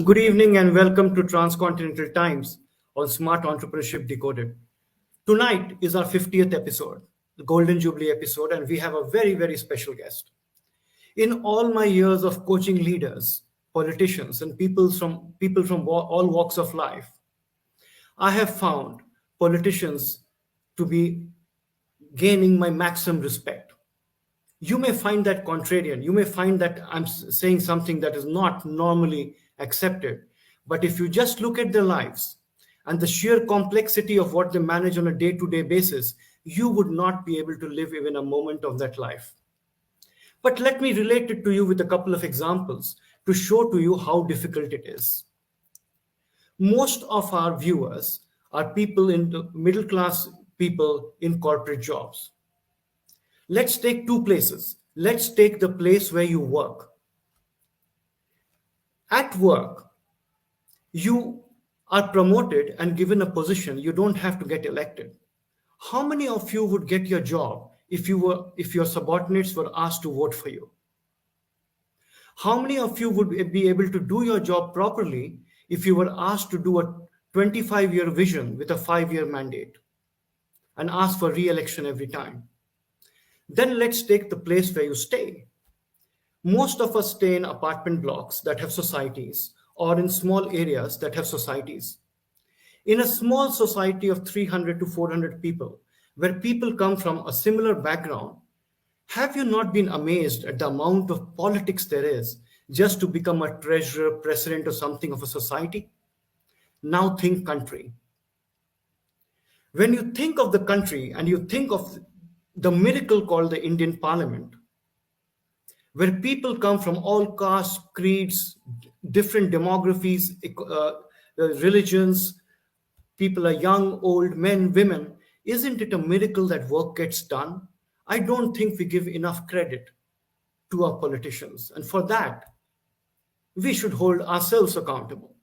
Good evening and welcome to Transcontinental Times on Smart Entrepreneurship Decoded. Tonight is our 50th episode, the Golden Jubilee episode, and we have a very, very special guest. In all my years of coaching leaders, politicians, and people from all walks of life, I have found politicians to be gaining my maximum respect. You may find that contrarian. You may find that I'm saying something that is not normally accepted. But if you just look at their lives and the sheer complexity of what they manage on a day-to-day basis, you would not be able to live even a moment of that life. But let me relate it to you with a couple of examples to show to you how difficult it is. Most of our viewers are people in the middle class, people in corporate jobs. Let's take two places. Let's take the place where you work. At work, you are promoted and given a position. You don't have to get elected. How many of you would get your job if your subordinates were asked to vote for you? How many of you would be able to do your job properly if you were asked to do a 25-year vision with a 5-year mandate and ask for re-election every time? Then let's take the place where you stay. Most of us stay in apartment blocks that have societies or in small areas that have societies. In a small society of 300 to 400 people, where people come from a similar background, have you not been amazed at the amount of politics there is just to become a treasurer, president, or something of a society? Now think country. When you think of the country and you think of the miracle called the Indian Parliament, where people come from all castes, creeds, different demographies, religions, people are young, old, men, women, isn't it a miracle that work gets done? I don't think we give enough credit to our politicians. And for that, we should hold ourselves accountable.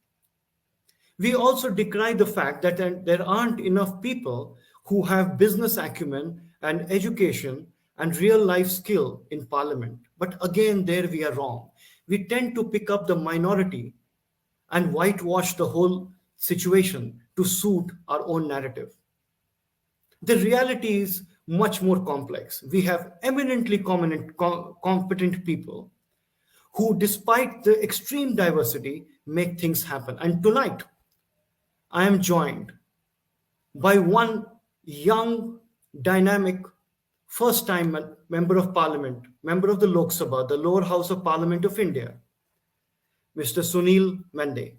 We also decry the fact that there aren't enough people who have business acumen and education and real life skill in parliament. But again, there we are wrong. We tend to pick up the minority and whitewash the whole situation to suit our own narrative. The reality is much more complex. We have eminently competent people who, despite the extreme diversity, make things happen. And tonight, I am joined by one young, dynamic, first-time member of parliament, member of the Lok Sabha, the lower house of Parliament of India, Mr. Sunil Mende.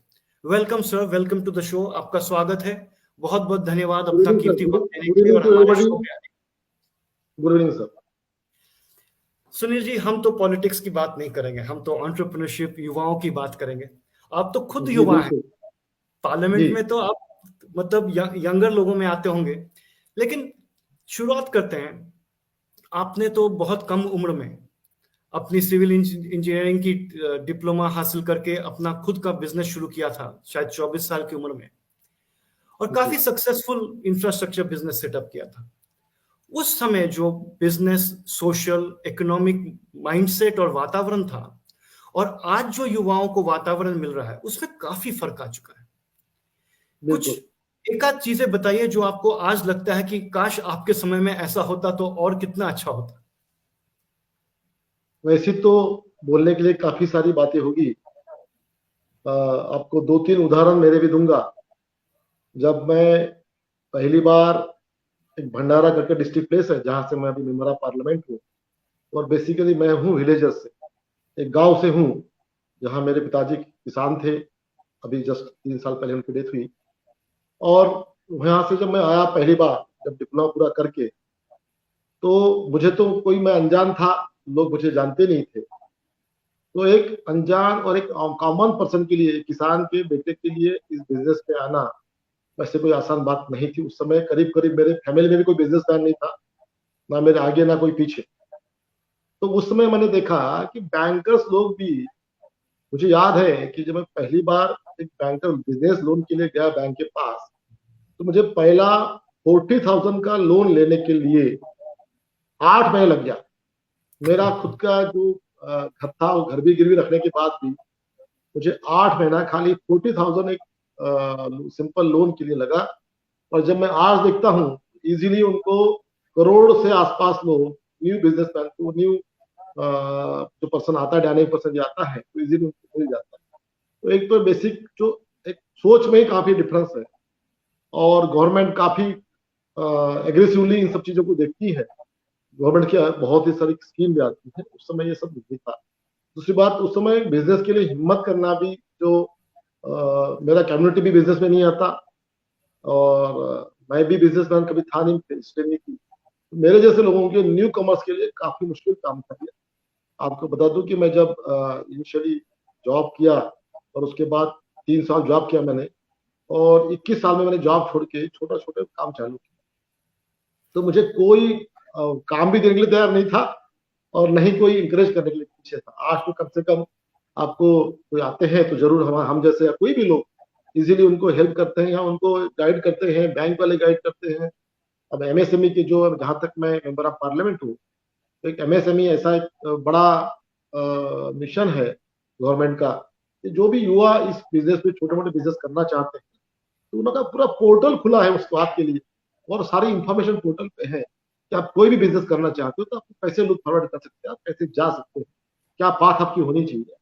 Welcome, sir. Welcome to the show. आपका स्वागत है. बहुत बहुत धन्यवाद अपना कीमती वक्त देने के लिए और हमारे शो पे आने. Good evening sir. Sunil ji, हम तो पॉलिटिक्स की बात नहीं करेंगे, हम तो एंटरप्रेन्योरशिप, युवाओं की बात करेंगे. आप तो खुद युवा हैं. पार्लियामेंट में तो आप मतलब यंगर लोगों में आते होंगे. लेकिन शुरुआत करते हैं. आपने तो बहुत कम उम्र में अपनी सिविल इंजीनियरिंग की डिप्लोमा हासिल करके अपना खुद का बिजनेस शुरू किया था, शायद 24 साल की उम्र में, और काफी सक्सेसफुल इंफ्रास्ट्रक्चर बिजनेस सेटअप किया था. उस समय जो बिजनेस, सोशल, इकोनॉमिक माइंडसेट और वातावरण था और आज जो युवाओं को वातावरण मिल रहा है, उसमें काफी फर्क आ चुका है. कुछ एक आध चीजें बताइए जो आपको आज लगता है कि काश आपके समय में ऐसा होता तो और कितना अच्छा होता. वैसे तो बोलने के लिए काफी सारी बातें होगी. आपको 2-3 उदाहरण मेरे भी दूंगा. जब मैं पहली बार एक भंडारा करके डिस्ट्रिक्ट प्लेस है जहां से मैं अभी मेंबर ऑफ पार्लियामेंट हूँ, और बेसिकली मैं हूँ विलेजर से, एक गांव से हूँ जहां मेरे पिताजी किसान थे. अभी जस्ट 3 साल पहले उनकी डेथ हुई. और वहां से जब मैं आया पहली बार, जब डिप्लोमा पूरा करके, तो मुझे तो कोई, मैं अनजान था, लोग मुझे जानते नहीं थे. तो एक अनजान और एक कॉमन पर्सन के लिए, किसान के बेटे के लिए इस बिजनेस पे आना वैसे कोई आसान बात नहीं थी. उस समय करीब करीब मेरे फैमिली में भी कोई बिजनेसमैन नहीं था, ना मेरे आगे ना कोई पीछे. तो उस समय मैंने देखा कि बैंकर्स लोग भी, मुझे याद है कि जब मैं पहली बार एक बैंकर बिजनेस लोन के लिए गया बैंक के पास, तो मुझे पहला 40,000 का लोन लेने के लिए 8 महीने लग गया. मेरा खुद का जो घर था वो घर भी गिरवी रखने के बाद भी मुझे 8 महीना खाली 40,000 एक सिंपल लोन के लिए लगा। और जब मैं आज देखता हूँ इजीली उनको करोड़ से आसपास लोग न्यू बिजनेसमैन को न्यू जो पर्सन आता है डायनेमिक पर्सन जो आता है तो इजीली उनको मिल जाता है। तो एक तो बेसिक जो एक सोच में ही काफी डिफरेंस है और गवर्नमेंट काफी एग्रेसिवली इन सब चीजों को देखती है। गवर्नमेंट की बहुत ही सारी स्कीम भी आती है, उस समय ये सब नहीं था। दूसरी बात उस समय बिजनेस के लिए हिम्मत करना भी जो मेरा कम्युनिटी भी बिजनेस में नहीं आता और मैं भी बिजनेसमैन कभी था नहीं, हिस्ट्री नहीं थी। मेरे जैसे लोगों के न्यू कमर्स के लिए काफी मुश्किल काम था ये। आपको बता दूं कि मैं जब इनिशियली जॉब किया और उसके बाद 3 साल जॉब किया मैंने और 21 साल में मैंने जॉब छोड़ के छोटा छोटे काम चालू किया। तो मुझे कोई काम भी देने के लिए तैयार नहीं था और नहीं कोई इंकरेज करने के लिए पीछे था। आज तो कम से कम आपको कोई आते हैं तो जरूर हम जैसे या कोई भी लोग इजीली उनको हेल्प करते हैं या उनको गाइड करते हैं, बैंक वाले गाइड करते हैं। अब एमएसएमई के जो जहां तक मैं मेंबर ऑफ पार्लियामेंट हूँ तो एक एमएसएमई ऐसा एक बड़ा मिशन है गवर्नमेंट का कि जो भी युवा इस बिजनेस में छोटे मोटे बिजनेस करना चाहते हैं तो उनका पूरा पोर्टल खुला है उस बात के लिए और सारी इंफॉर्मेशन पोर्टल पे है कि आप कोई भी बिजनेस करना चाहते हो तो आप कैसे लुक फॉरवर्ड कर सकते हैं, आप कैसे जा सकते हैं, क्या पाथ आपकी होनी चाहिए।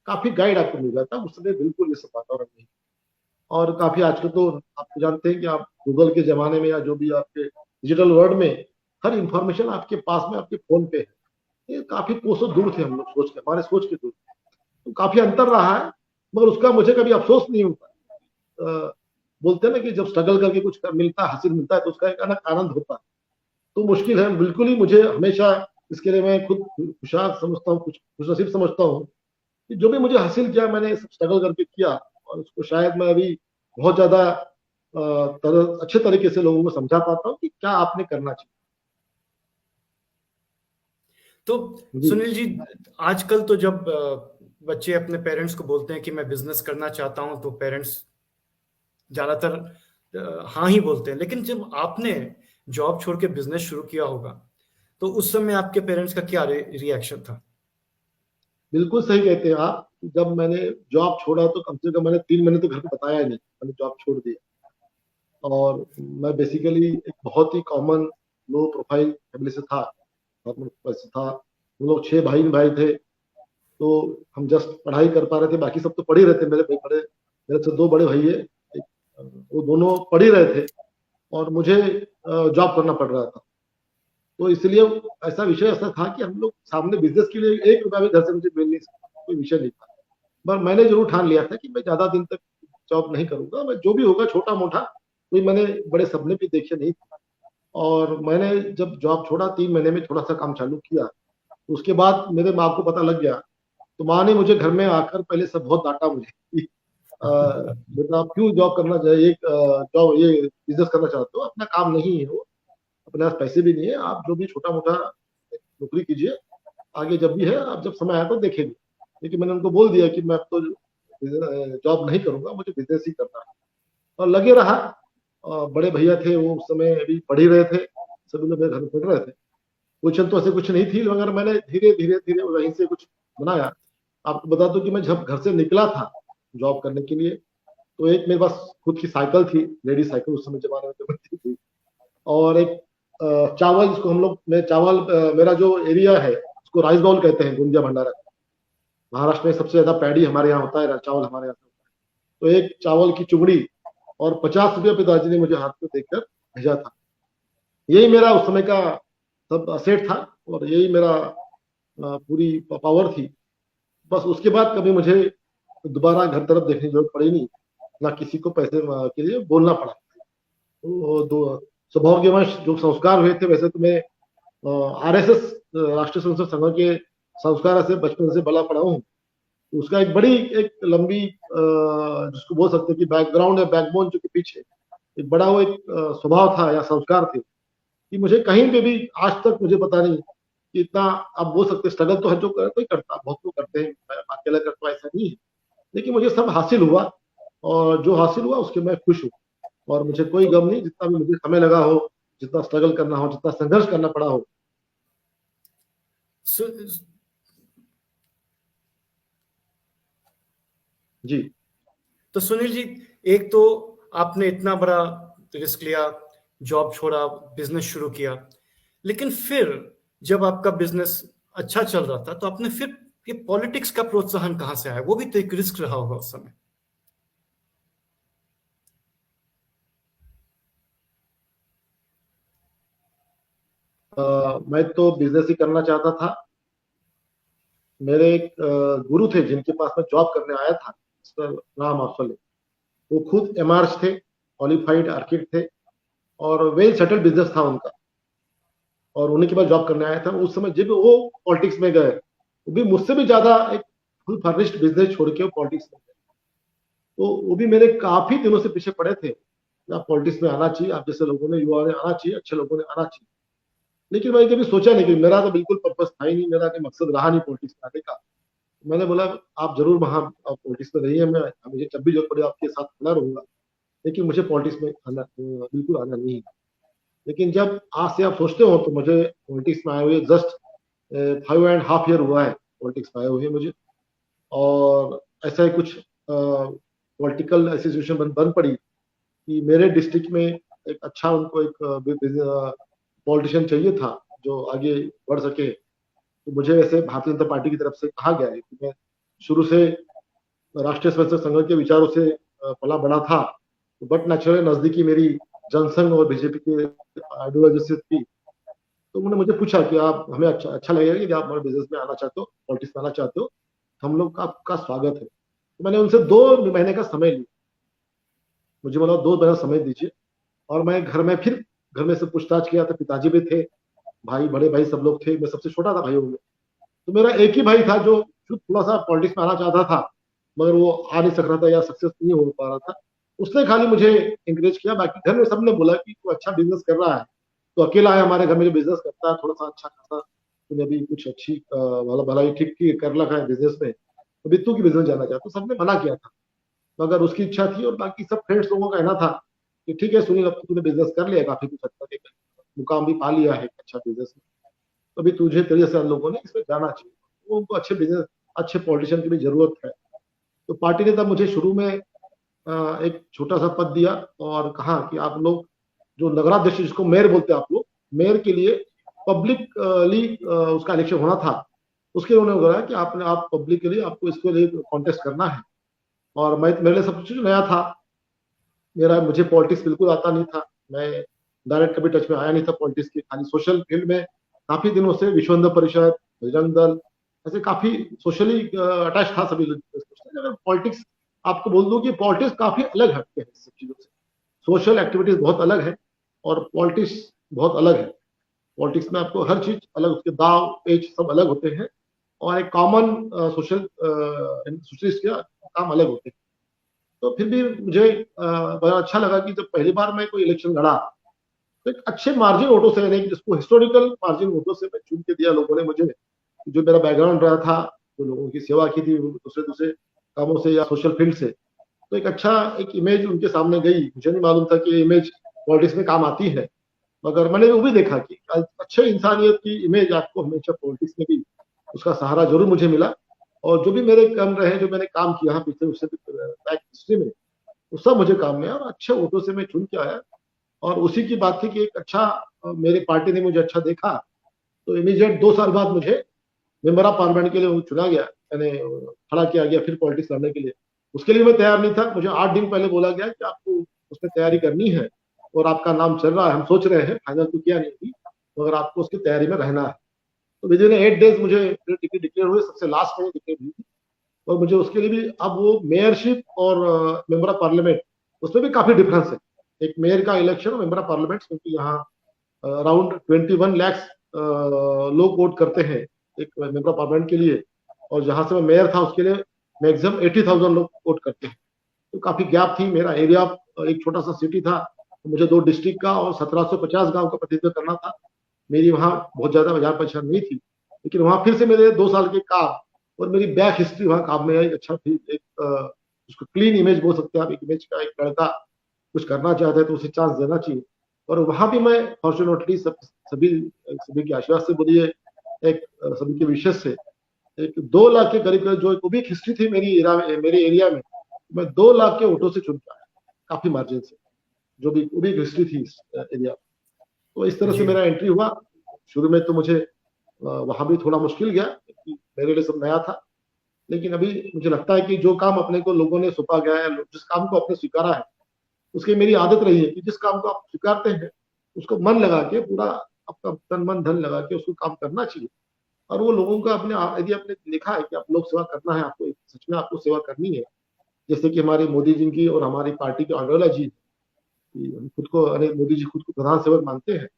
काफी गाइड आपको मिल जाता है। उस समय बिल्कुल ये सब वातावरण नहीं। और काफी आजकल तो आपको जानते हैं कि आप गूगल के जमाने में या जो भी आपके डिजिटल वर्ल्ड में हर इंफॉर्मेशन आपके पास में आपके फोन पे है। ये काफी कोसों दूर थे हम लोग सोच के, हमारे सोच के दूर। तो काफी अंतर रहा है मगर उसका मुझे कभी अफसोस नहीं होता। बोलते हैं ना कि जब स्ट्रगल करके कुछ मिलता है, हासिल मिलता है तो उसका एक अलग आनंद होता है। तो मुश्किल है बिल्कुल ही, मुझे हमेशा इसके लिए मैं खुद खुशहाल समझता हूँ, कुछ खुशनसीब समझता हूँ कि जो भी मुझे हासिल किया मैंने स्ट्रगल करके किया और उसको शायद मैं अभी बहुत ज्यादा अच्छे तरीके से लोगों को समझा पाता हूँ कि क्या आपने करना चाहिए। तो जी सुनील जी, आजकल तो जब बच्चे अपने पेरेंट्स को बोलते हैं कि मैं बिजनेस करना चाहता हूं तो पेरेंट्स ज्यादातर हाँ ही बोलते हैं, लेकिन जब आपने जॉब छोड़ के बिजनेस शुरू किया होगा तो उस समय आपके पेरेंट्स का क्या रिएक्शन था? बिल्कुल सही कहते हैं आप। जब मैंने जॉब छोड़ा तो कम से कम मैंने 3 महीने तो घर को बताया ही नहीं मैंने जॉब छोड़ दिया। और मैं बेसिकली एक बहुत ही कॉमन लो प्रोफाइल फैमिली से था, बहुत पैसे था। हम लोग 6 भाई थे। तो हम जस्ट पढ़ाई कर पा रहे थे, बाकी सब तो पढ़ ही रहे थे। मेरे से 2 बड़े भाई है, वो दोनों पढ़ ही रहे थे और मुझे जॉब करना पड़ रहा था। तो इसलिए ऐसा विषय ऐसा था कि हम लोग सामने बिजनेस के लिए 1 रुपया भी घर से मुझे मिल नहीं सकता, कोई विषय नहीं था। पर मैंने जरूर ठान लिया था कि मैं ज्यादा दिन तक जॉब नहीं करूंगा, मैं जो भी होगा छोटा मोटा, कोई मैंने बड़े सपने भी देखे नहीं थे। और मैंने जब जॉब छोड़ा 3 महीने में थोड़ा सा काम चालू किया तो उसके बाद मेरे माँ को पता लग गया। तो माँ ने मुझे घर में आकर पहले सब बहुत डांटा मुझे कि बेटा आप क्यों जॉब करना चाहिए, जॉब ये बिजनेस करना चाहते हो, अपना काम नहीं है वो, अपने पास पैसे भी नहीं है, आप जो भी छोटा मोटा नौकरी कीजिए, आगे जब भी है आप जब समय आया तो देखेंगे। लेकिन मैंने उनको बोल दिया कि मैं अब तो जॉब नहीं करूंगा, मुझे बिजनेस ही करना है। और लगे रहा। बड़े भैया थे वो उस समय अभी पढ़ ही रहे थे, सभी लोग मेरे घर में पढ़ रहे थे। पोजीशन तो ऐसे कुछ नहीं थी मगर मैंने धीरे धीरे धीरे वहीं से कुछ बनाया। आपको बता दूं कि मैं जब घर से निकला था जॉब करने के लिए तो एक मेरे पास खुद की साइकिल थी, लेडी साइकिल उस समय जमाने में जो बनती थी। और एक चावल जिसको हम लोग मैं चावल मेरा जो एरिया है उसको राइस बाउल कहते हैं, गुंजिया भंडारा। महाराष्ट्र में सबसे ज्यादा पैडी हमारे यहाँ होता है, चावल हमारे यहाँ होता है। तो एक चावल की चुगड़ी और 50 रुपया पिताजी ने मुझे हाथ में देकर भेजा था। यही मेरा उस समय का सब असेट था और यही मेरा पूरी पावर थी। बस उसके बाद कभी मुझे दोबारा घर तरफ देखने की जरूरत पड़ी नहीं, ना किसी को पैसे के लिए बोलना पड़ा। तो स्वभाव के वंश जो संस्कार हुए थे, वैसे तो मैं आरएसएस राष्ट्रीय स्वयंसेवक संघ के संस्कार से बचपन से बला पड़ा हूँ। उसका एक बड़ी एक लंबी जिसको बोल सकते हैं कि बैकग्राउंड है, बैकबोन जो के पीछे एक बड़ा वो एक स्वभाव था या संस्कार थे कि मुझे कहीं पे भी आज तक मुझे पता नहीं कि इतना आप बोल सकते स्ट्रगल तो है जो कोई करता, बहुत लोग करते हैं, मैं अकेला करता ऐसा नहीं है। लेकिन मुझे सब हासिल हुआ और जो हासिल हुआ उसके मैं खुश हूँ और मुझे कोई तो गम नहीं, जितना भी मुझे समय लगा हो, जितना स्ट्रगल करना हो, जितना संघर्ष करना पड़ा हो। सु, जी। तो सुनील जी, एक तो आपने इतना बड़ा रिस्क लिया, जॉब छोड़ा, बिजनेस शुरू किया, लेकिन फिर जब आपका बिजनेस अच्छा चल रहा था तो आपने फिर ये पॉलिटिक्स का प्रोत्साहन कहाँ से आया? वो भी तो एक रिस्क रहा होगा उस समय। मैं तो बिजनेस ही करना चाहता था। मेरे एक गुरु थे जिनके पास मैं जॉब करने आया था, मिस्टर राम अफसले। वो खुद एमआरएच थे, क्वालिफाइड आर्किटेक्ट थे, और वेल सेटल्ड बिजनेस था उनका, और उन्हीं के पास जॉब करने आया था। उस समय जब वो पॉलिटिक्स में गए, वो भी मुझसे भी ज्यादा एक फुल फर्निश्ड बिजनेस छोड़ के वो पॉलिटिक्स में गए। तो वो भी मेरे काफी दिनों से पीछे पड़े थे कि आप पॉलिटिक्स में आना चाहिए, आप जैसे लोगों ने, युवा ने आना चाहिए, अच्छे लोगों ने आना चाहिए। लेकिन मैंने कभी सोचा नहीं, कि मेरा तो बिल्कुल पर्पस था ही नहीं, मेरा कोई मकसद रहा नहीं पॉलिटिक्स में आने का। मैंने बोला आप जरूर वहां पॉलिटिक्स में रहिए, मैं मुझे जब भी जरूरत पड़े आपके साथ खड़ा रहूंगा, लेकिन मुझे पॉलिटिक्स में आना बिल्कुल आना नहीं है। लेकिन जब आज से आप सोचते हो, तो मुझे पॉलिटिक्स में आए हुए जस्ट 5.5 ईयर हुआ है पॉलिटिक्स में आए हुए मुझे। और ऐसा ही कुछ पॉलिटिकल ऐसी सिचुएशन बन पड़ी कि मेरे डिस्ट्रिक्ट में एक अच्छा, उनको एक पॉलिटिशियन चाहिए था जो आगे बढ़ सके। तो मुझे वैसे भारतीय जनता पार्टी की तरफ से कहा गया है कि मैं शुरू से राष्ट्रीय स्वयंसेवक संघ के विचारों से पला बड़ा था, बट नेचुरली नजदीकी मेरी जनसंघ और बीजेपी के आइडियोलॉजी से थी। तो उन्होंने मुझे पूछा कि आप, हमें अच्छा लगेगा कि आप हमारे बिजनेस में आना चाहते हो, पॉलिटिक्स में आना चाहते हो, तो हम लोग का आपका स्वागत है। तो मैंने उनसे 2 महीने का समय लिया। मुझे बोला 2 महीना समय दीजिए, और मैं फिर घर में से पूछताछ किया। तो पिताजी भी थे, भाई, बड़े भाई सब लोग थे, मैं सबसे छोटा था भाइयों में। तो मेरा एक ही भाई था जो थोड़ा सा पॉलिटिक्स में आना चाहता था, मगर वो आ नहीं सक रहा था या सक्सेस नहीं हो पा रहा था। उसने खाली मुझे इंकरेज किया। बाकी घर में सबने बोला कि तू अच्छा बिजनेस कर रहा है, तो अकेला है हमारे घर में जो बिजनेस करता है, थोड़ा सा अच्छा खासा तूने अभी कुछ अच्छी भलाई ठीक कर रखा है बिजनेस में, अभी तू की बिजनेस जाना चाहता। तो सबने मना किया था, मगर उसकी इच्छा थी। और बाकी सब फ्रेंड्स लोगों का कहना था कि ठीक है सुनील, अब तो तूने बिजनेस कर लिया, काफी कुछ अच्छा, एक मुकाम भी पा लिया है अच्छा बिजनेस में, तो अभी तुझे, तेरे जैसे लोगों ने इसमें जाना चाहिए। वो उनको अच्छे बिजनेस, अच्छे पॉलिटिशियन की भी जरूरत है। तो पार्टी ने तब मुझे शुरू में एक छोटा सा पद दिया, और कहा कि आप लोग जो नगराध्यक्ष, जिसको मेयर बोलते हैं आप लोग, मेयर के लिए पब्लिकली उसका इलेक्शन होना था। उसके उन्होंने बोला कि आप पब्लिकली आपको इसके लिए कॉन्टेस्ट करना है। और मैं, मेरे लिए सब कुछ नया था। मुझे पॉलिटिक्स बिल्कुल आता नहीं था। मैं डायरेक्ट कभी टच में आया नहीं था पॉलिटिक्स के, खाली सोशल फील्ड में काफी दिनों से विश्व हिंदू परिषद, बजरंग दल, ऐसे काफी सोशली अटैच था सभी लोग। पॉलिटिक्स, आपको बोल दूं कि पॉलिटिक्स काफी अलग हटके है सब चीजों से। सोशल एक्टिविटीज बहुत अलग है, और पॉलिटिक्स बहुत अलग है। पॉलिटिक्स में आपको हर चीज अलग, उसके दाव पेच सब अलग होते हैं, और एक कॉमन सोशल सोशलिस्ट के काम अलग होते हैं। तो फिर भी मुझे बड़ा अच्छा लगा कि जब पहली बार मैं कोई इलेक्शन लड़ा, तो एक अच्छे मार्जिन वोटों से, यानी जिसको हिस्टोरिकल मार्जिन वोटों से मैं चुन के दिया लोगों ने मुझे। जो मेरा बैकग्राउंड रहा था, जो लोगों की सेवा की थी दूसरे दूसरे कामों से या सोशल फील्ड से, तो एक अच्छा एक इमेज उनके सामने गई। मुझे नहीं मालूम था कि ये इमेज पॉलिटिक्स में काम आती है, मगर मैंने वो भी देखा कि अच्छे इंसानियत की इमेज आपको हमेशा पॉलिटिक्स में भी, उसका सहारा जरूर मुझे मिला। और जो भी मेरे काम रहे, जो मैंने काम किया पीछे, उससे बैक हिस्ट्री में, वो सब मुझे काम में आया, और अच्छे वोटों से मैं चुन के आया। और उसी की बात थी कि एक अच्छा, मेरी पार्टी ने मुझे अच्छा देखा, तो इमीडिएट 2 साल बाद मुझे मेंबर ऑफ पार्लियामेंट के लिए चुना गया, यानी खड़ा किया गया फिर पॉलिटिक्स लड़ने के लिए। उसके लिए मैं तैयार नहीं था। मुझे 8 दिन पहले बोला गया कि आपको उसमें तैयारी करनी है, और आपका नाम चल रहा है, हम सोच रहे हैं, फाइनल तो किया नहीं थी, मगर आपको उसकी तैयारी में रहना है। तो विद इन 8 डेज मुझे टिकट डिक्लेयर हुए, सबसे लास्ट में डिक्लेयर हुई थी। और मुझे उसके लिए भी, अब वो मेयरशिप और मेंबर ऑफ पार्लियामेंट, उसमें भी काफी डिफरेंस है। एक मेयर का इलेक्शन और मेंबर ऑफ पार्लियामेंट, क्योंकि यहाँ अराउंड 21 लाख लोग वोट करते हैं एक मेंबर ऑफ पार्लियामेंट के लिए, और जहां से मैं मेयर था उसके लिए मैक्सिमम 80,000 लोग वोट करते हैं। तो काफी गैप थी। मेरा एरिया एक छोटा सा सिटी था, तो मुझे 2 डिस्ट्रिक्ट का और 1750 गांव का प्रतिनिधित्व करना था। मेरी वहाँ बहुत ज्यादा बाजार पहचान नहीं थी, लेकिन वहां फिर से मेरे 2 साल के काम और मेरी बैक हिस्ट्री वहाँ काम में आई, अच्छा थी। एक उसको क्लीन इमेज बोल सकते हैं आप, एक इमेज का, एक लड़का कुछ करना चाहता है तो उसे चांस देना चाहिए। और वहां भी मैं फॉर्चुनेटली सभी सभी के आशीर्वाद से बोलिए, एक सभी के विशेष से, एक 2 लाख के करीब जो एक भी हिस्ट्री थी मेरी मेरे एरिया में, मैं 2 लाख के वोटों से चुन के आया, काफी मार्जिन से, जो भी वो भी एक हिस्ट्री थी इस एरिया में। तो इस तरह से जी मेरा एंट्री हुआ। शुरू में तो मुझे वहां भी थोड़ा मुश्किल गया क्योंकि मेरे लिए सब नया था, लेकिन अभी मुझे लगता है कि जो काम अपने को लोगों ने सौंपा गया है, जिस काम को आपने स्वीकारा है, उसकी मेरी आदत रही है कि जिस काम को आप स्वीकारते हैं उसको मन लगा के, पूरा आपका तन मन धन लगा के उसको काम करना चाहिए। और वो लोगों का अपने यदि आपने लिखा है कि आप लोक सेवा करना है, आपको सच में आपको सेवा करनी है, जैसे कि हमारी मोदी जी की और हमारी पार्टी की आइडियोलॉजी, हम खुद को, अरे मोदी जी खुद को प्रधान सेवक मानते हैं,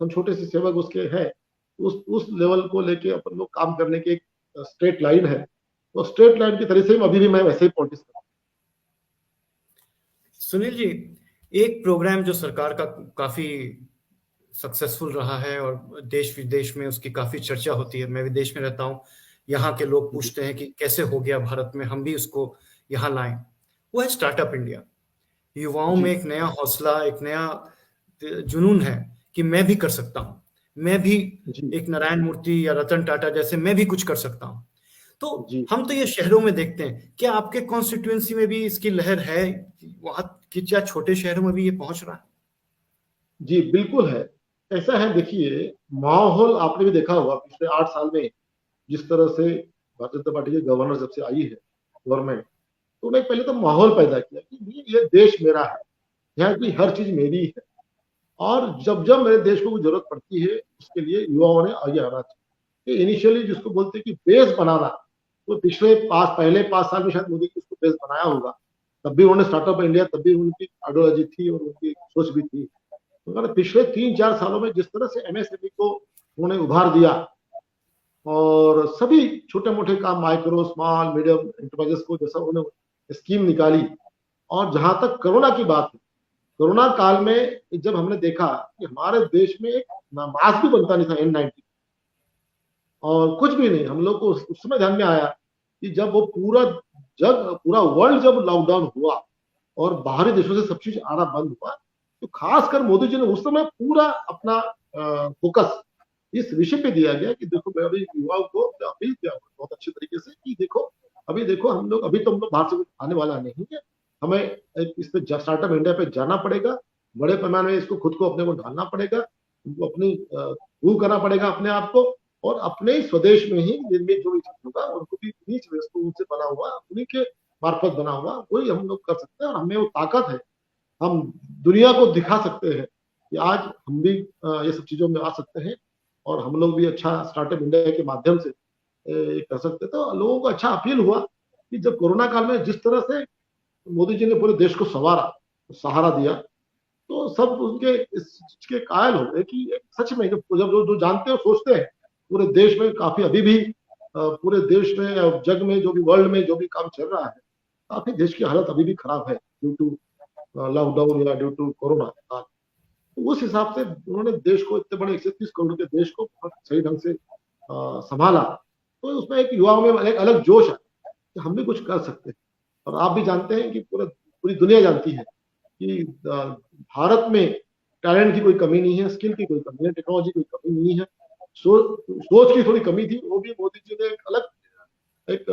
हम छोटे से सेवक उसके हैं, उस लेवल को लेके अपन लोग काम करने की एक स्ट्रेट लाइन है। तो स्ट्रेट लाइन की तरह से अभी भी मैं वैसे ही पॉलिटिक्स करता सुनील जी, एक प्रोग्राम जो सरकार का काफी सक्सेसफुल रहा है और देश विदेश में उसकी काफी चर्चा होती है, मैं विदेश में रहता हूँ, यहाँ के लोग हूँ। जी पूछते हैं कि कैसे हो गया भारत में, हम भी उसको यहाँ लाएं, वो है स्टार्टअप इंडिया। युवाओं में जी एक नया हौसला, एक नया जुनून है कि मैं भी कर सकता हूँ, मैं भी जी एक नारायण मूर्ति या रतन टाटा जैसे मैं भी कुछ कर सकता हूँ। तो जी हम तो ये शहरों में देखते हैं, क्या आपके कॉन्स्टिट्यूएंसी में भी इसकी लहर है? वहां कि क्या छोटे शहरों में भी ये पहुंच रहा है? जी, बिल्कुल है। ऐसा है, देखिए, माहौल आपने भी देखा होगा पिछले 8 साल में जिस तरह से भारतीय जनता पार्टी की गवर्नर जब से आई है गवर्नमेंट, तो उन्होंने पहले तो माहौल पैदा किया कि ये देश मेरा है, यहाँ की हर चीज मेरी है, और जब जब मेरे देश को कोई जरूरत पड़ती है उसके लिए युवाओं ने आगे आना चाहिए। इनिशियली जिसको बोलते हैं कि बेस बनाना, तो पहले 5 साल में शायद मोदी जी उसको बेस बनाया होगा, तब भी उन्होंने स्टार्टअप इंडिया, तब भी उनकी आइडियोलॉजी थी और उनकी सोच भी थी। तो पिछले 3-4 सालों में जिस तरह से एमएसएमई को उन्होंने उभार दिया और सभी छोटे मोटे काम, माइक्रो स्मॉल मीडियम एंटरप्राइजेस को जैसा उन्होंने स्कीम निकाली, और जहां तक कोरोना की बात है, कोरोना काल में जब हमने देखा कि हमारे देश में एक मास्क भी बनता नहीं था N90, और कुछ भी नहीं, हम लोग को उस समय ध्यान में आया कि जब वो पूरा वर्ल्ड जब लॉकडाउन हुआ और बाहरी देशों से सब चीज आना बंद हुआ, तो खासकर मोदी जी ने उस समय पूरा अपना फोकस इस विषय पे दिया गया कि देखो, मैं अभी युवाओं को अपील किया बहुत अच्छे तरीके से कि देखो, अभी देखो, हम लोग बाहर से कुछ आने वाला नहीं है, हमें इस पे स्टार्टअप इंडिया पे जाना पड़ेगा, बड़े पैमाने में इसको खुद को अपने को ढालना पड़ेगा, उनको अपनी प्रूव करना पड़ेगा अपने आप को, और अपने ही स्वदेश में ही निर्मित जो भी चीज होगा उनको भी नीच वस्तुओं से बना हुआ, उन्हीं के मार्फत बना हुआ वही हम लोग कर सकते हैं, और हमें वो ताकत है, हम दुनिया को दिखा सकते हैं कि आज हम भी ये सब चीजों में आ सकते हैं, और हम लोग भी अच्छा स्टार्टअप इंडिया के माध्यम से कर सकते हैं। तो लोगों को अच्छा अपील हुआ कि जब कोरोना काल में जिस तरह से मोदी जी ने पूरे देश को सहारा दिया, तो सब उनके इस चीज के कायल हो गए कि सच में जब जो जानते हो सोचते हैं, पूरे देश में काफी अभी भी पूरे देश में और जग में जो भी वर्ल्ड में जो भी काम चल रहा है, काफी देश की हालत अभी भी खराब है ड्यू टू लॉकडाउन या ड्यू टू कोरोना। तो उस हिसाब से उन्होंने देश को, इतने बड़े 130 करोड़ के देश को बहुत सही ढंग से संभाला। तो उसमें एक युवाओं में एक अलग जोश है कि हम भी कुछ कर सकते हैं। और आप भी जानते हैं कि पूरी दुनिया जानती है कि भारत में टैलेंट की कोई कमी नहीं है, स्किल की कोई कमी है, टेक्नोलॉजी की कोई कमी नहीं है, सोच की थोड़ी कमी थी, वो भी मोदी जी ने एक अलग एक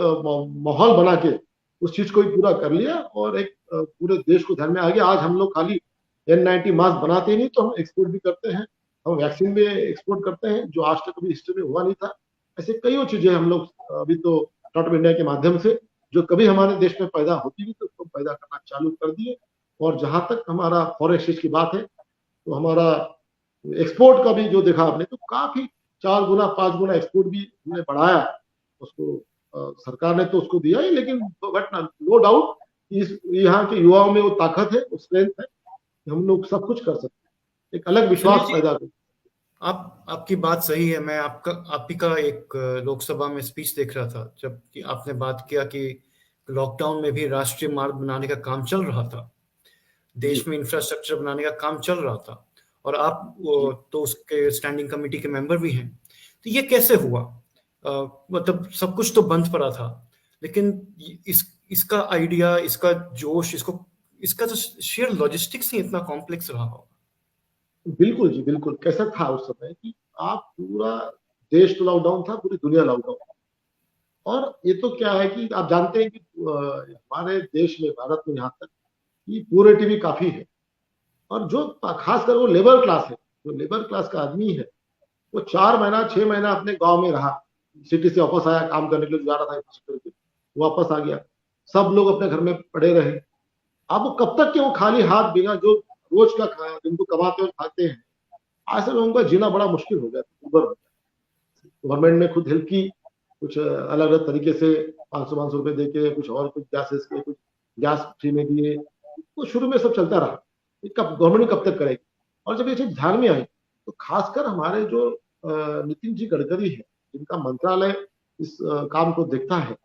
माहौल बना के उस चीज को ही पूरा कर लिया, और एक पूरे देश को ध्यान में आ गया। आज हम लोग खाली N90 मास्क बनाते ही नहीं, तो हम एक्सपोर्ट भी करते हैं, हम वैक्सीन भी एक्सपोर्ट करते हैं, जो आज तक कभी हिस्ट्री में हुआ नहीं था। ऐसे कई चीजें हम लोग अभी तो स्टार्टअप इंडिया के माध्यम से, जो कभी हमारे देश में पैदा होती थी, तो उसको पैदा करना चालू कर दिए। और जहां तक हमारा फॉरेन एक्सचेंज की बात है, तो हमारा एक्सपोर्ट का भी जो देखा आपने, तो काफी 4 गुना 5 गुना एक्सपोर्ट भी हमने बढ़ाया उसको। सरकार ने तो उसको दिया ही, लेकिन बट नो डाउट इस यहाँ के युवाओं में वो ताकत है, वो स्ट्रेंथ है, हम लोग सब कुछ कर सकते हैं, एक अलग सुनील विश्वास जी, पैदा कर। आपकी बात सही है। मैं आप ही का एक लोकसभा में स्पीच देख रहा था, जब कि आपने बात किया कि लॉकडाउन में भी राष्ट्रीय मार्ग बनाने का काम चल रहा था, जी देश में इंफ्रास्ट्रक्चर बनाने का काम चल रहा था, और आप जी तो उसके स्टैंडिंग कमेटी के मेंबर भी हैं। तो ये कैसे हुआ? मतलब सब कुछ तो बंद पड़ा था, लेकिन इसका आइडिया, इसका जोश, इसका तो शेयर लॉजिस्टिक्स ही इतना कॉम्प्लेक्स रहा हो। बिल्कुल जी, बिल्कुल। कैसा था उस समय कि आप पूरा देश तो लॉकडाउन था, पूरी दुनिया लॉकडाउन, और ये तो क्या है कि आप जानते हैं कि हमारे देश में, भारत में यहाँ तक कि पुअरिटी भी काफी है। और जो खासकर वो लेबर क्लास है, जो लेबर क्लास का आदमी है, वो 4 महीना 6 महीना अपने गांव में रहा, सिटी से वापस आया, काम करने के लिए जा रहा था इंफ्रास्ट्रक्चर के, वापस आ गया, सब लोग अपने घर में पड़े रहे। अब वो कब तक के वो खाली हाथ बिना जो रोज का जिनको कमाते और खाते हैं, ऐसे लोगों का जीना बड़ा मुश्किल हो गया, दुर्भर हो गया। गवर्नमेंट ने खुद हेल्प की, कुछ अलग अलग तरीके से 500 रुपए दे के, कुछ और कुछ गैसेस के, कुछ गैस फ्री में दिए, तो शुरू में सब चलता रहा। कब गवर्नमेंट कब तक करेगी? और जब ये चीज ध्यान में आई तो खासकर हमारे जो नितिन जी गडकरी है, जिनका मंत्रालय इस काम को देखता है,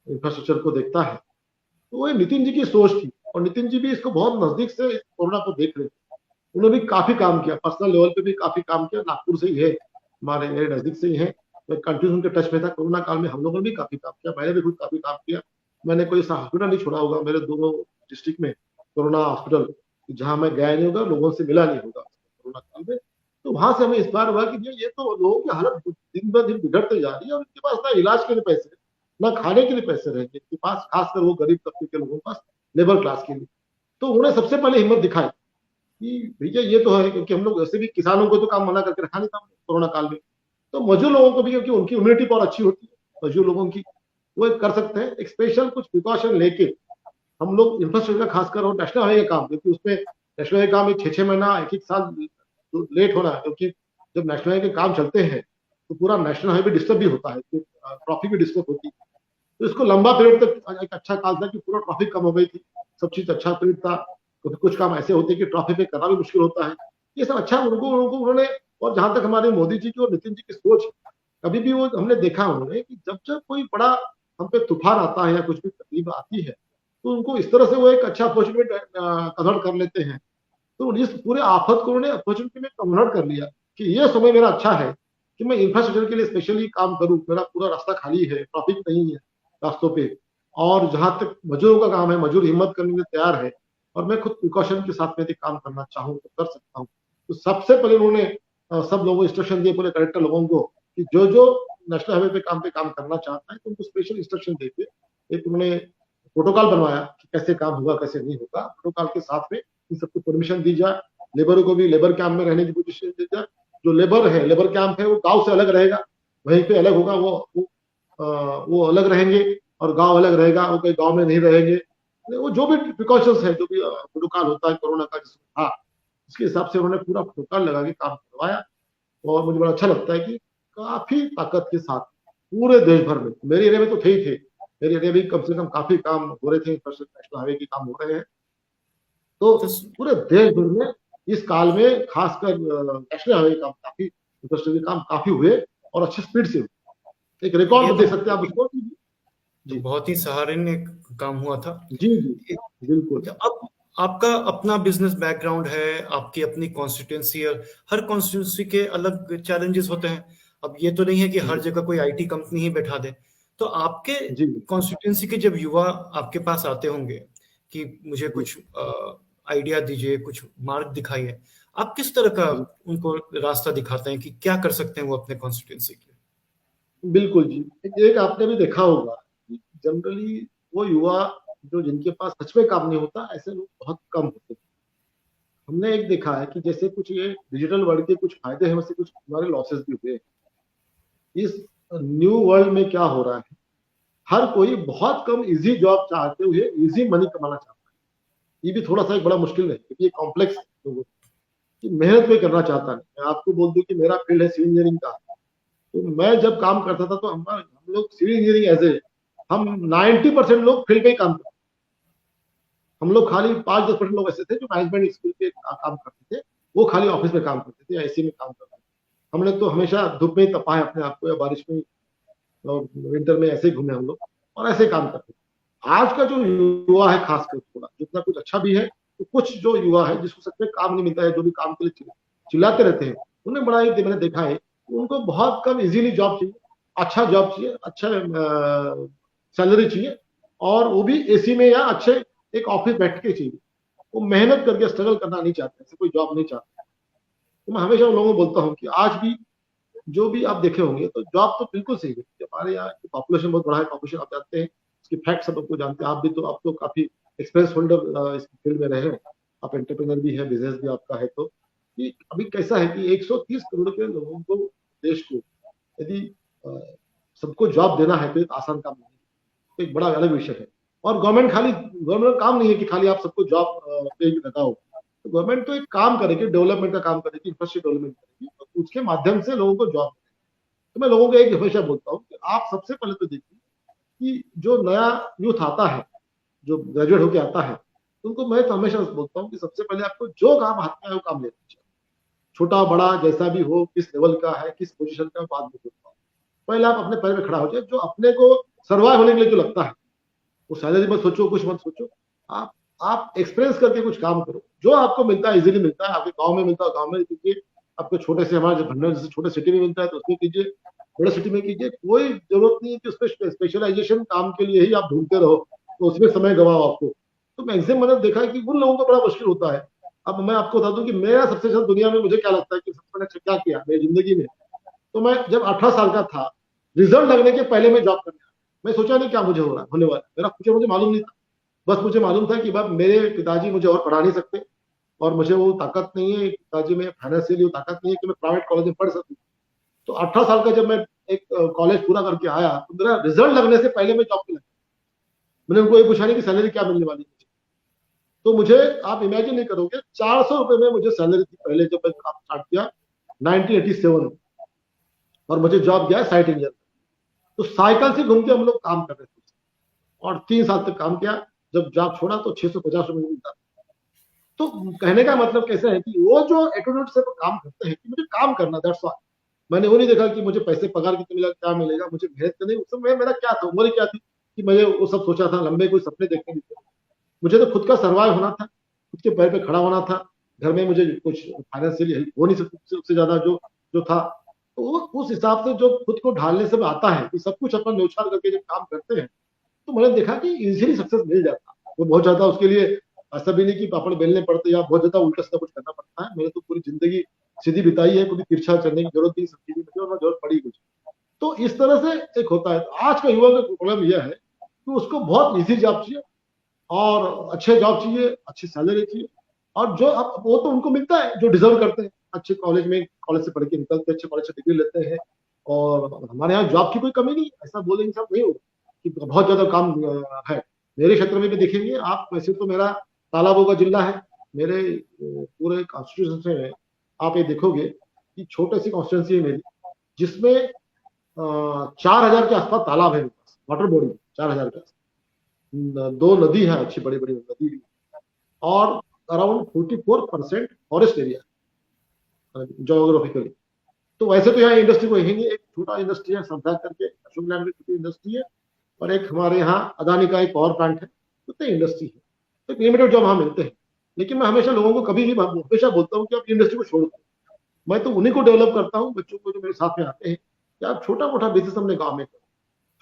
इंफ्रास्ट्रक्चर को देखता है, तो वो नितिन जी की सोच थी। और नितिन जी भी इसको बहुत नजदीक से कोरोना को देख रहे थे। उन्होंने भी काफी काम किया, पर्सनल लेवल पे भी काफी काम किया। नागपुर से ही है, हमारे मेरे नजदीक से ही है, मैं कंटिन्यू उनके टच में था। कोरोना काल में हम लोगों ने भी काफी काम किया, मैंने भी खुद काफी काम किया। मैंने कोई सा हॉस्पिटल नहीं छोड़ा होगा मेरे दोनों डिस्ट्रिक्ट में, कोरोना हॉस्पिटल जहां मैं गया नहीं होगा, लोगों से मिला नहीं होगा कोरोना काल में। तो वहां से हमें इस बार हुआ कि ये तो लोगों की हालत दिन ब दिन बिगड़ते जा रही है, और उनके पास ना इलाज के लिए पैसे, ना खाने के लिए पैसे रहेंगे इनके पास, खासकर वो गरीब तबके के लोगों के पास, लेबर क्लास के लिए। तो उन्होंने सबसे पहले हिम्मत दिखाई कि भैया ये तो है, क्योंकि हम लोग वैसे भी किसानों को तो काम मना करके रखा नहीं था कोरोना काल में, तो मजदूर लोगों को भी, क्योंकि उनकी इम्यूनिटी पावर अच्छी होती है मजदूर लोगों की, वो कर सकते हैं एक स्पेशल कुछ प्रिकॉशन लेके। हम लोग इंफ्रास्ट्रक्चर खासकर और नेशनल हाईवे का काम, क्योंकि उसमें नेशनल हाईवे काम 6-6 महीना 1-1 साल लेट होना है, क्योंकि जब नेशनल हाईवे के काम चलते हैं तो पूरा नेशनल हाईवे डिस्टर्ब भी होता है, ट्रैफिक भी डिस्टर्ब होती है। तो इसको लंबा पीरियड तक एक अच्छा काल था कि पूरा ट्रैफिक कम हो गई थी, सब चीज अच्छा पीरियड था। क्योंकि कुछ काम ऐसे होते हैं कि ट्रैफिक में करना भी मुश्किल होता है, ये सब अच्छा उनको उन्होंने। और जहां तक हमारे मोदी जी की और नितिन जी की सोच, कभी भी वो हमने देखा उन्होंने कि जब जब कोई बड़ा हम पे तूफान आता है या कुछ भी तकलीफ आती है, तो उनको इस तरह से वो एक अच्छा अपॉर्चुनिटी कन्वर्ट कर लेते हैं। तो इस पूरे आफत को उन्होंने अपॉर्चुनिटी में कन्वर्ट कर लिया कि ये समय मेरा अच्छा है कि मैं इंफ्रास्ट्रक्चर के लिए स्पेशली काम करूं, मेरा पूरा रास्ता खाली है, ट्रैफिक नहीं है रास्तों पे, और जहां तक मजदूरों का काम है, मजदूर हिम्मत करने के लिए तैयार है, और मैं खुद प्रिकॉशन के साथ में काम करना चाहूँ तो कर सकता हूँ। तो सबसे पहले उन्होंने सब लोगों को इंस्ट्रक्शन दिए, पूरे कलेक्टर लोगों को, कि जो जो नेशनल हाईवे पे काम करना चाहता है तो उनको स्पेशल इंस्ट्रक्शन देके एक उन्होंने प्रोटोकॉल बनवाया कि कैसे काम होगा कैसे नहीं होगा। प्रोटोकॉल के साथ में इन सबको परमिशन दी जाए, लेबरों को भी लेबर कैंप में रहने की पोजीशन दी जाए। जो लेबर है, लेबर कैंप है, वो गांव से अलग रहेगा, वहीं पे अलग होगा, वो अलग रहेंगे, और गांव अलग रहेगा, वो कहीं गांव में नहीं रहेंगे। वो जो भी प्रिकॉशंस है, जो भी प्रोटोकॉल होता है कोरोना का जिसमें था, उसके हिसाब से उन्होंने पूरा प्रोटोकॉल लगा के काम करवाया। और मुझे बड़ा अच्छा लगता है कि काफी ताकत के साथ पूरे देश भर में, मेरे एरिया में तो थे ही थे, मेरे एरिया में कम से कम काफी काम हो रहे थे, नेशनल हाईवे के काम हो रहे हैं। तो तो पूरे देश भर में इस काल में खासकर नेशनल हाईवे काम काफी, इंफ्रास्ट्रक्चर काम काफी हुए, और अच्छे स्पीड से हुए। एक रिकॉर्ड दे सकते हैं आप उसको। तो जी बहुत ही सराहनीय काम हुआ था। जी जी बिल्कुल। अब आपका अपना बिजनेस बैकग्राउंड है, आपकी अपनी कॉन्स्टिट्यूंसी है, हर कॉन्स्टिट्यूंसी के अलग चैलेंजेस होते हैं। अब ये तो नहीं है कि हर जगह कोई आईटी कंपनी ही बैठा दे। तो आपके जी कॉन्स्टिट्यूंसी के जब युवा आपके पास आते होंगे कि मुझे जी कुछ आइडिया दीजिए, कुछ मार्ग दिखाइए, आप किस तरह का जी उनको रास्ता दिखाते हैं कि क्या कर सकते हैं वो अपने कॉन्स्टिट्यूंसी के लिए? बिल्कुल जी। एक आपने भी देखा होगा कि जनरली वो युवा जो जिनके पास सच में काम नहीं होता, ऐसे लोग बहुत कम होते हैं। हमने एक देखा है कि जैसे कुछ ये डिजिटल वर्ल्ड के कुछ फायदे हैं, वैसे कुछ हमारे लॉसेस भी हुए। इस न्यू वर्ल्ड में क्या हो रहा है, हर कोई बहुत कम इजी जॉब चाहते हुए इजी मनी कमाना चाहता है। ये भी थोड़ा सा एक बड़ा मुश्किल है, क्योंकि ये कॉम्प्लेक्स लोगों की मेहनत कोई करना चाहता नहीं। मैं आपको बोल दूं कि मेरा फील्ड है सिविल इंजीनियरिंग का, तो मैं जब काम करता था तो हम लोग सिविल इंजीनियरिंग एज ए, हम 90% लोग फील्ड पे ही काम करते। हम लोग खाली 5-10% लोग ऐसे थे जो मैनेजमेंट स्किल पे काम करते थे, वो खाली ऑफिस में काम करते थे या एसी में काम करते थे। हमने तो हमेशा धूप में ही तपाया अपने आप को, या बारिश में, और विंटर में ऐसे ही घूमे हम लोग, और ऐसे ही काम करते थे। आज का जो युवा है, खासकर थोड़ा जितना कुछ अच्छा भी है, तो कुछ जो युवा है जिसको सच में काम नहीं मिलता है, जो भी काम के लिए चिल्लाते रहते हैं, उन्हें बड़ा एक मैंने देखा है, उनको बहुत कम इजीली जॉब चाहिए, अच्छा जॉब चाहिए, अच्छा सैलरी चाहिए, और वो भी एसी में या अच्छे एक ऑफिस बैठ के चाहिए। वो मेहनत करके स्ट्रगल करना नहीं चाहते, ऐसे कोई जॉब नहीं चाहते। तो मैं हमेशा उन लोगों को बोलता हूँ कि आज भी जो भी आप देखे होंगे, तो जॉब तो बिल्कुल सही है। हमारे यहाँ की पॉपुलेशन बहुत बड़ा है, पॉपुलेशन आप जानते हैं, इसकी फैक्ट सब आपको जानते हैं, आप भी तो, आप तो काफी एक्सपीरियंस होल्डर इस फील्ड में रहे हैं, आप एंटरप्रेन्योर भी है, बिजनेस भी आपका है, तो कि अभी कैसा है कि 130 करोड़ के लोगों को, देश को, यदि सबको जॉब देना है तो एक आसान काम नहीं है, तो एक बड़ा अलग विषय है। और गवर्नमेंट काम नहीं है कि खाली आप सबको जॉब पे लगाओ, तो गवर्नमेंट तो एक काम करेगी, डेवलपमेंट का काम करेगी, इंफ्रास्ट्रक्चर डेवलपमेंट करेगी, तो उसके माध्यम से लोगों को जॉब। तो मैं लोगों को एक हमेशा बोलता हूँ कि आप सबसे पहले तो देखिए कि जो नया यूथ आता है, जो ग्रेजुएट होकर आता है, उनको मैं तो हमेशा बोलता हूँ कि सबसे पहले आपको जो काम हाथ में है वो काम लेना चाहिए, छोटा बड़ा जैसा भी हो, किस लेवल का है, किस पोजीशन का, बात नहीं करता हूँ। पहले आप अपने पैर में खड़ा हो जाए, जो अपने को सर्वाइव होने के लिए जो लगता है, वो सैलरी मत सोचो, कुछ मत सोचो, आप एक्सपीरियंस करके कुछ काम करो, जो आपको मिलता है, इजीली मिलता है, आपके गांव में मिलता है गांव में कीजिए, आपको छोटे से, हमारे भंडार जैसे छोटे सिटी में मिलता है तो उसमें कीजिए, बड़े सिटी में कीजिए, कोई जरूरत नहीं है कि उसमें स्पेशलाइजेशन काम के लिए ही आप ढूंढते रहो, तो उसमें समय गवाओ आपको। तो मैक्सिमम मैंने देखा है कि उन लोगों को बड़ा मुश्किल होता है। अब मैं आपको बता दूं कि मेरा सबसे ज्यादा दुनिया में, मुझे क्या लगता है कि सबसे मैंने क्या किया मेरी जिंदगी में, तो मैं जब 18 साल का था, रिजल्ट लगने के पहले मैं जॉब करने आया। मैं सोचा नहीं क्या मुझे हो रहा होने वाला, मेरा कुछ मुझे मालूम नहीं था, बस मुझे मालूम था कि मेरे पिताजी मुझे और पढ़ा नहीं सकते, और मुझे वो ताकत नहीं है, पिताजी में फाइनेंशियली वो ताकत नहीं है कि मैं प्राइवेट कॉलेज में पढ़ सकूं। तो 18 साल का जब मैं एक कॉलेज पूरा करके आया, तो मेरा रिजल्ट लगने से पहले मैं जॉब पे लगा। मैंने उनको ये पूछा नहीं कि सैलरी क्या मिलने वाली है, तो मुझे, आप इमेजिन नहीं करोगे, 400 रुपए में मुझे सैलरी थी पहले जब मैं काम स्टार्ट किया 1987 में, और मुझे जॉब गया साइट इंजीनियर। तो साइकिल से घूम के हम लोग काम कर रहे थे, और 3 साल तक काम किया। जब जॉब छोड़ा तो 650 रुपए मिलता। तो कहने का मतलब कैसे है कि वो जो एटीट्यूड से काम करते हैं कि मुझे काम करना, दैट्स ऑल। मैंने वो नहीं देखा कि मुझे पैसे, पगार कितने मिला, क्या मिलेगा, मुझे मेहनत करनी, उस समय मेरा क्या था, उम्र क्या थी कि मुझे वो सब सोचा था, लंबे कोई सपने देखने नहीं थे। मुझे तो खुद का सर्वाइव होना था, खुद के पैर पे खड़ा होना था। घर में मुझे कुछ फाइनेंशियली हेल्प हो नहीं सकती, उससे ज्यादा जो जो था, तो उस हिसाब से जो खुद को ढालने से आता है कि सब कुछ अपना न्यौछावर करके जब काम करते हैं, तो मैंने देखा कि इजीली सक्सेस मिल जाता। वो बहुत ज्यादा उसके लिए ऐसा भी नहीं कि पापड़ बेलने पड़ते या बहुत ज्यादा उल्टा सीधा कुछ करना पड़ता है। मैंने तो पूरी जिंदगी सीधी बिताई है, कभी तिरछा चलने की जरूरत नहीं, सब चीजें जरूरत पड़ी कुछ। तो इस तरह से एक होता है। आज का युवा का प्रॉब्लम यह है कि उसको बहुत इजी जॉब चाहिए, और अच्छे जॉब चाहिए, अच्छी सैलरी चाहिए, और जो अब वो तो उनको मिलता है जो डिजर्व करते हैं, अच्छे कॉलेज में, कॉलेज से पढ़ के निकलते हैं, अच्छे कॉलेज से डिग्री लेते हैं। और हमारे यहाँ जॉब की कोई कमी नहीं, ऐसा बोलेंगे सब नहीं होगा कि बहुत ज्यादा काम है। मेरे क्षेत्र में भी देखेंगे आप, वैसे तो मेरा तालाबों का जिला है, मेरे पूरे कॉन्स्टिट्यूशन में आप ये देखोगे कि छोटी सी कॉन्स्टिट्यूंसी है मेरी, जिसमें 4000 के आसपास तालाब है, वाटर बॉडी 4000 के आसपास, 2 नदी है, अच्छी बड़ी बड़ी नदी भी, और अराउंड 44% फॉरेस्ट एरिया जोग्राफिकली। तो वैसे तो यहाँ इंडस्ट्री को यही, एक छोटा इंडस्ट्री है संध्या करके, अशोक लैंड में छोटी इंडस्ट्री है, और एक हमारे यहाँ अदानी का एक पावर प्लांट है, तो इंडस्ट्री है, तो लिमिटेड जॉब वहां मिलते हैं। लेकिन मैं हमेशा लोगों को कभी भी हमेशा बोलता हूँ कि आप इंडस्ट्री को छोड़ दो। मैं तो उन्हीं को डेवलप करता हूँ, बच्चों को जो मेरे साथ में आते हैं, कि आप छोटा मोटा बिजनेस अपने गाँव में करो,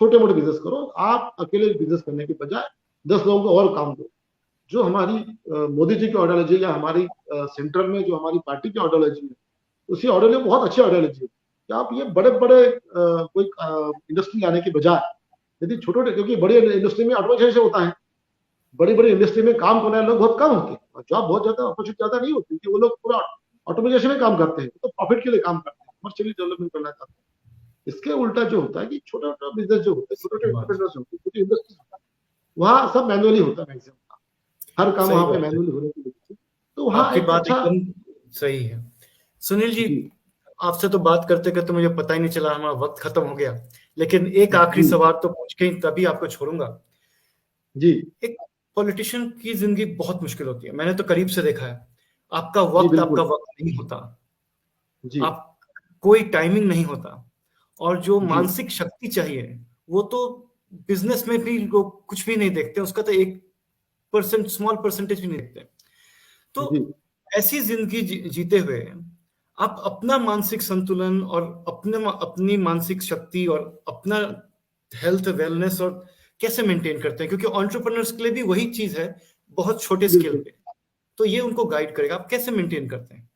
छोटे मोटे बिजनेस करो। आप अकेले बिजनेस करने के बजाय 10 लोगों को और काम दो। जो हमारी मोदी जी की आइडियोलॉजी, या हमारी सेंट्रल में जो हमारी पार्टी की आइडियोलॉजी है, उसी आइडियोलॉजी बहुत अच्छी आइडियोलॉजी है कि आप ये बड़े बड़े कोई इंडस्ट्री लाने के बजाय, यदि छोटे, क्योंकि बड़ी इंडस्ट्री में ऑटोमेशन होता है, बड़ी बड़ी इंडस्ट्री में काम करने वाले लोग बहुत कम होते हैं, और जॉब बहुत ज्यादा, अपॉर्चुनिटी ज्यादा नहीं होती, वो लोग पूरा ऑटोमेशन में काम करते हैं, तो प्रॉफिट के लिए काम करते हैं, कमर्शियली डेवलपमेंट करना चाहते हैं। इसके उल्टा जो होता है कि छोटा छोटा बिजनेस जो होता है, छोटे छोटे एंटरप्रेन्योर्स होते हैं, छोटी इंडस्ट्री, वहाँ सब मैनुअली होता है मैक्सिमम, हर काम सही वहाँ पे बात है, मैनुअली होने की वजह से, तो वहाँ आपकी एक बात अच्छा। एकदम सही है। सुनील जी, आपसे तो बात करते करते मुझे पता ही नहीं चला हमारा वक्त खत्म हो गया, लेकिन एक आखिरी जी सवाल तो पूछ के ही तभी आपको छोड़ूंगा। जी एक पॉलिटिशियन की जिंदगी बहुत मुश्किल होती है, मैंने तो करीब से देखा है। आपका जी वक्त बिल्कुल। नहीं होता, जी आप कोई टाइमिंग नहीं होता, और जो जी मानसिक शक्ति चाहिए वो तो बिजनेस में भी लोग कुछ भी नहीं देखते, उसका तो 1% स्मॉल परसेंटेज भी नहीं देखते। तो जी ऐसी जिंदगी जीते हुए आप अपना मानसिक संतुलन और अपनी मानसिक शक्ति और अपना हेल्थ वेलनेस और कैसे मेंटेन करते हैं, क्योंकि एंटरप्रेन्योर्स के लिए भी वही चीज है, बहुत छोटे स्केल बिल्कुल। पे, तो ये उनको गाइड करेगा, आप कैसे मेंटेन करते हैं?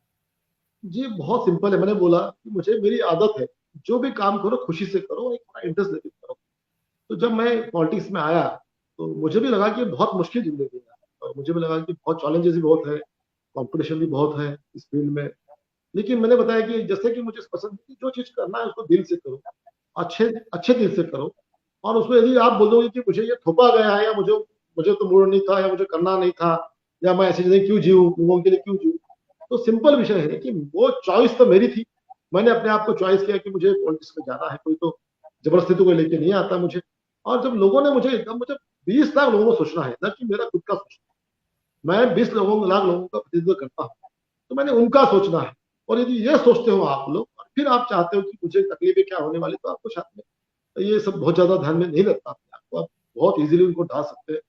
जी बहुत सिंपल है। मैंने बोला कि मुझे मेरी आदत है, जो भी काम करो खुशी से करो, एक इंटरेस्ट लेके करो। तो जब मैं पॉलिटिक्स में आया तो मुझे भी लगा कि बहुत मुश्किल जिंदगी है और मुझे भी लगा कि बहुत चैलेंजेस भी बहुत है, कंपटीशन भी बहुत है इस फील्ड में। लेकिन मैंने बताया कि जैसे कि मुझे पसंद है कि जो चीज करना है उसको दिल से करो, अच्छे अच्छे दिल से करो। और उसमें यदि आप बोलोगे कि मुझे ये थोपा गया है या मुझे मुझे तो मूड नहीं था या मुझे करना नहीं था या मैं ऐसी जिंदगी क्यों जीऊं, लोगों के लिए क्यों जीऊं, तो सिंपल विषय है कि वो चॉइस तो मेरी थी। मैंने अपने आप को चॉइस किया कि मुझे पॉलिटिक्स में जाना है, कोई तो जबरदस्ती तो कोई लेके नहीं आता मुझे। और जब लोगों ने मुझे 20 लाख लोगों को सोचना है, ना कि मेरा खुद का सोचना। मैं 20 लाख लोगों का प्रतिनिधित्व करता हूँ, तो मैंने उनका सोचना है। और यदि ये सोचते हो आप लोग और फिर आप चाहते हो कि मुझे तकलीफें क्या होने वाली, तो आपको साथ में ये सब बहुत ज्यादा ध्यान में नहीं लगता अपने आप को, आप बहुत इजीली उनको ढा सकते हैं।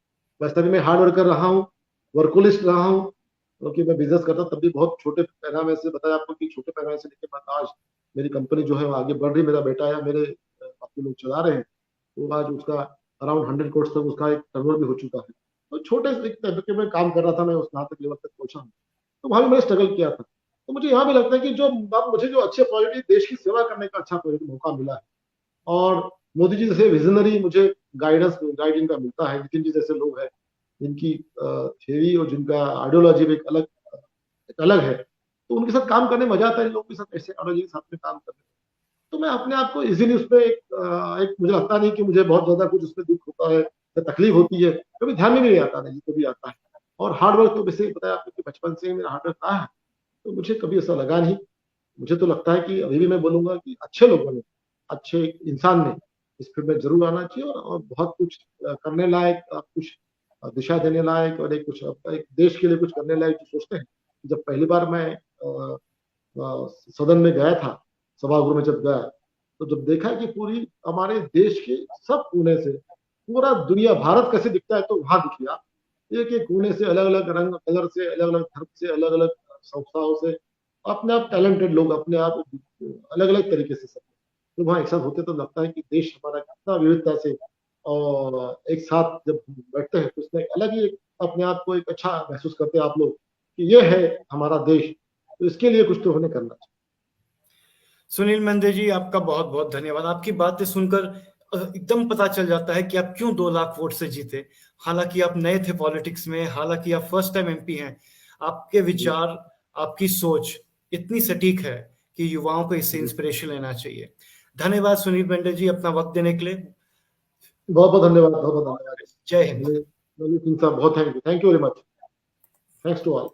वैसे भी मैं हार्ड वर्कर रहा हूँ, वर्कोलिस्ट रहा हूँ, क्योंकि मैं बिजनेस करता तब भी बहुत छोटे पैमाने से, बताया आपको कि छोटे पैमाने से लेकर मैं आज मेरी कंपनी जो है वो आगे बढ़ रही, मेरा बेटा या मेरे बाकी लोग चला रहे हैं। तो आज उसका अराउंड 100 करोड़ तक उसका एक टर्नओवर भी हो चुका है। तो छोटे से तबके में काम कर रहा था, मैं उस यहाँ तक लेवल तक पहुंचा हूँ। तो वहां भी मैंने स्ट्रगल किया था। तो मुझे यहाँ भी लगता है कि जो मुझे जो अच्छे पॉलिटिक्स देश की सेवा करने का अच्छा मौका मिला है, और मोदी जी जैसे विजनरी मुझे गाइड इनका मिलता है, नितिन जी जैसे लोग हैं जिनकी थियरी और जिनका आइडियोलॉजी भी एक अलग है, तो उनके साथ काम करने में मजा आता है। इन लोगों के साथ ऐसे आइडियोलॉजी के साथ में काम करने, तो मैं अपने आप को इजीली उसमें एक मुझे लगता नहीं कि मुझे बहुत ज्यादा कुछ उसमें दुख होता है या तकलीफ होती है, कभी ध्यान में नहीं आता, नहीं कभी आता है। और हार्ड वर्क तो वैसे बताया आपको कि बचपन से ही मेरा हार्ड वर्क रहा है, तो मुझे कभी ऐसा लगा नहीं। मुझे तो लगता है कि अभी भी मैं बोलूंगा कि अच्छे लोगों ने, अच्छे इंसान ने इस फील्ड में जरूर आना चाहिए, और बहुत कुछ करने लायक, कुछ दिशा देने लायक, और एक कुछ एक देश के लिए कुछ करने लायक जो सोचते हैं। जब पहली बार मैं सदन में गया था, सभागृह में जब गया, तो जब देखा कि पूरी हमारे देश के सब कोने से, पूरा दुनिया भारत कैसे दिखता है, तो वहां दिखी आप एक एक कोने से, अलग अलग रंग कलर से, अलग अलग धर्म से, अलग अलग संस्थाओं से, अपने आप टैलेंटेड लोग, अपने आप अलग अलग तरीके से सब। तो वहाँ एक साथ होते तो लगता है कि देश हमारा कितना विविधता से और एक साथ जब बैठते हैं, तो उसमें अलग ही अपने आप को एक अच्छा महसूस करते हैं आप लोग कि ये है हमारा देश, तो इसके लिए कुछ तो हमें करना चाहिए। सुनील मेंदे जी, आपका बहुत बहुत धन्यवाद। आपकी बातें सुनकर एकदम पता चल जाता है कि आप क्यों 2 लाख वोट से जीते। हालांकि आप नए थे पॉलिटिक्स में, हालांकि आप फर्स्ट टाइम एमपी हैं, आपके विचार, आपकी सोच इतनी सटीक है कि युवाओं को इससे इंस्पिरेशन लेना चाहिए। धन्यवाद सुनील मेंदे जी, अपना वक्त देने के लिए। बहुत बहुत धन्यवाद, बहुत बहुत धन्यवाद। जय हिंद। बहुत thank you, thank you very much, thanks to all.